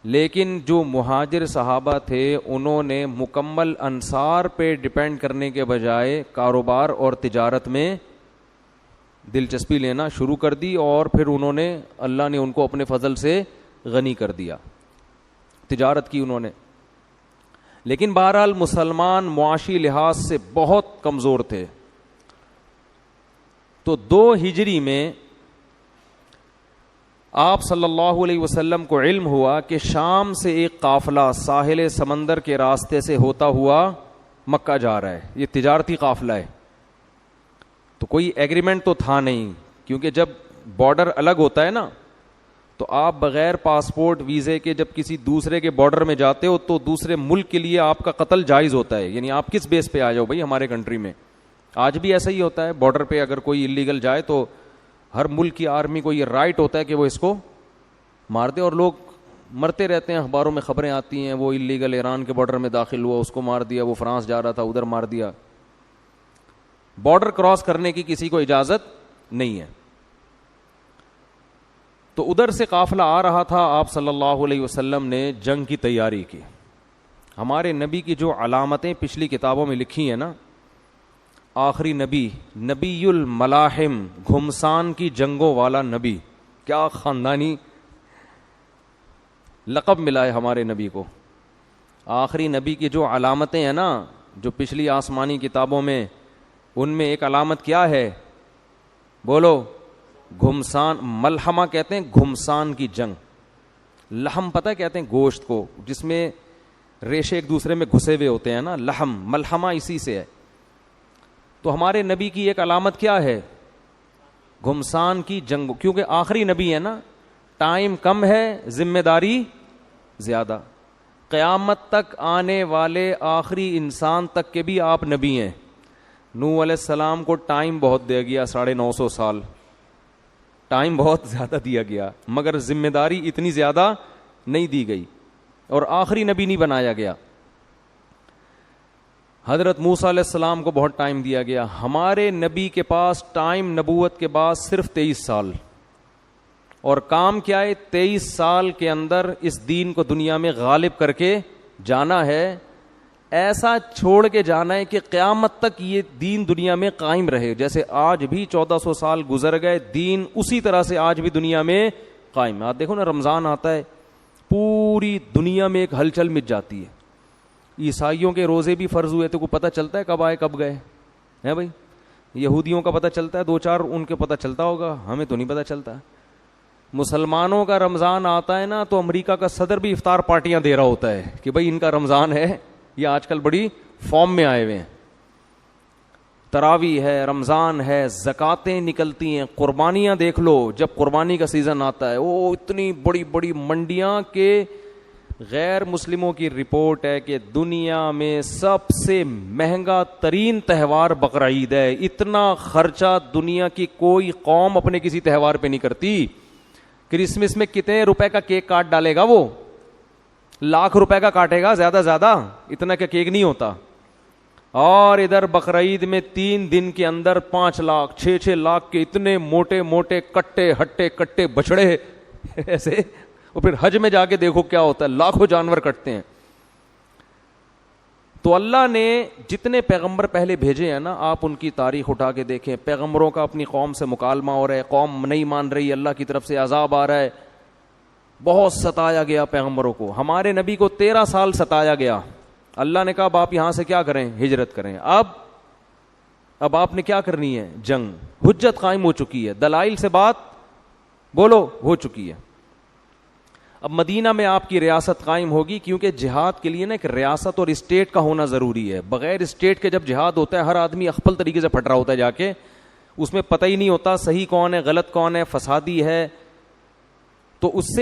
لیکن جو مہاجر صحابہ تھے انہوں نے مکمل انصار پہ ڈپینڈ کرنے کے بجائے کاروبار اور تجارت میں دلچسپی لینا شروع کر دی, اور پھر اللہ نے ان کو اپنے فضل سے غنی کر دیا, تجارت کی انہوں نے. لیکن بہرحال مسلمان معاشی لحاظ سے بہت کمزور تھے. تو 2 ہجری میں آپ صلی اللہ علیہ وسلم کو علم ہوا کہ شام سے ایک قافلہ ساحل سمندر کے راستے سے ہوتا ہوا مکہ جا رہا ہے, یہ تجارتی قافلہ ہے. تو کوئی ایگریمنٹ تو تھا نہیں, کیونکہ جب بارڈر الگ ہوتا ہے نا تو آپ بغیر پاسپورٹ ویزے کے جب کسی دوسرے کے بارڈر میں جاتے ہو تو دوسرے ملک کے لیے آپ کا قتل جائز ہوتا ہے. یعنی آپ کس بیس پہ آ جاؤ بھائی ہمارے کنٹری میں, آج بھی ایسا ہی ہوتا ہے. بارڈر پہ اگر کوئی انلیگل جائے تو ہر ملک کی آرمی کو یہ رائٹ ہوتا ہے کہ وہ اس کو مار دے, اور لوگ مرتے رہتے ہیں, اخباروں میں خبریں آتی ہیں وہ انلیگل ایران کے بارڈر میں داخل ہوا, اس کو مار دیا, وہ فرانس جا رہا تھا ادھر مار دیا. بارڈر کراس کرنے کی کسی کو اجازت نہیں ہے. تو ادھر سے قافلہ آ رہا تھا, آپ صلی اللہ علیہ وسلم نے جنگ کی تیاری کی. ہمارے نبی کی جو علامتیں پچھلی کتابوں میں لکھی ہیں نا, آخری نبی, نبی الملاحم, گھمسان کی جنگوں والا نبی, کیا خاندانی لقب ملا ہے ہمارے نبی کو. آخری نبی کی جو علامتیں ہیں نا جو پچھلی آسمانی کتابوں میں, ان میں ایک علامت کیا ہے بولو, گھمسان. ملحمہ کہتے ہیں گھمسان کی جنگ. لحم پتہ کہتے ہیں گوشت کو جس میں ریشے ایک دوسرے میں گھسے ہوئے ہوتے ہیں نا, لحم. ملحمہ اسی سے ہے. تو ہمارے نبی کی ایک علامت کیا ہے, گھمسان کی جنگ, کیونکہ آخری نبی ہے نا, ٹائم کم ہے, ذمہ داری زیادہ. قیامت تک آنے والے آخری انسان تک کے بھی آپ نبی ہیں. نوح علیہ السلام کو ٹائم بہت دیا گیا, 950 سال, ٹائم بہت زیادہ دیا گیا, مگر ذمہ داری اتنی زیادہ نہیں دی گئی, اور آخری نبی نہیں بنایا گیا. حضرت موسیٰ علیہ السلام کو بہت ٹائم دیا گیا. ہمارے نبی کے پاس ٹائم نبوت کے بعد صرف 23 سال, اور کام کیا ہے, 23 سال کے اندر اس دین کو دنیا میں غالب کر کے جانا ہے. ایسا چھوڑ کے جانا ہے کہ قیامت تک یہ دین دنیا میں قائم رہے. جیسے آج بھی 1400 سال گزر گئے, دین اسی طرح سے آج بھی دنیا میں قائم ہے. آپ دیکھو نا, رمضان آتا ہے پوری دنیا میں ایک ہلچل مچ جاتی ہے. عیسائیوں کے روزے بھی فرض ہوئے تھے, کو پتہ چلتا ہے کب آئے کب گئے ہیں بھائی. یہودیوں کا پتہ چلتا ہے, 2-4 ان کے پتہ چلتا ہوگا, ہمیں تو نہیں پتہ چلتا. مسلمانوں کا رمضان آتا ہے نا تو امریکہ کا صدر بھی افطار پارٹیاں دے رہا ہوتا ہے کہ بھائی ان کا رمضان ہے, یہ آج کل بڑی فارم میں آئے ہوئے ہیں. تراویح ہے, رمضان ہے, زکاتیں نکلتی ہیں, قربانیاں دیکھ لو. جب قربانی کا سیزن آتا ہے وہ اتنی بڑی بڑی منڈیاں کے, غیر مسلموں کی رپورٹ ہے کہ دنیا میں سب سے مہنگا ترین تہوار بقرعید ہے. اتنا خرچہ دنیا کی کوئی قوم اپنے کسی تہوار پہ نہیں کرتی. کرسمس میں کتنے روپے کا کیک کاٹ ڈالے گا, وہ لاکھ روپے کا کاٹے گا زیادہ زیادہ, اتنا کا کیک نہیں ہوتا. اور ادھر بقرعید میں 3 دن کے اندر 5 لاکھ 6 لاکھ کے اتنے موٹے موٹے کٹے ہٹے کٹے بچڑے ایسے. اور پھر حج میں جا کے دیکھو کیا ہوتا ہے, لاکھوں جانور کٹتے ہیں. تو اللہ نے جتنے پیغمبر پہلے بھیجے ہیں نا, آپ ان کی تاریخ اٹھا کے دیکھیں. پیغمبروں کا اپنی قوم سے مکالمہ ہو رہا ہے, قوم نہیں مان رہی, اللہ کی طرف سے عذاب آ رہا ہے. بہت ستایا گیا پیغمبروں کو. ہمارے نبی کو 13 سال ستایا گیا. اللہ نے کہا اب آپ یہاں سے کیا کریں, ہجرت کریں. اب آپ نے کیا کرنی ہے, جنگ. حجت قائم ہو چکی ہے, دلائل سے بات بولو ہو چکی ہے. اب مدینہ میں آپ کی ریاست قائم ہوگی, کیونکہ جہاد کے لیے نا ایک ریاست اور اسٹیٹ کا ہونا ضروری ہے. بغیر اسٹیٹ کے جب جہاد ہوتا ہے ہر آدمی اخپل طریقے سے پھٹ رہا ہوتا ہے جا کے, اس میں پتہ ہی نہیں ہوتا صحیح کون ہے غلط کون ہے, فسادی ہے. تو اس سے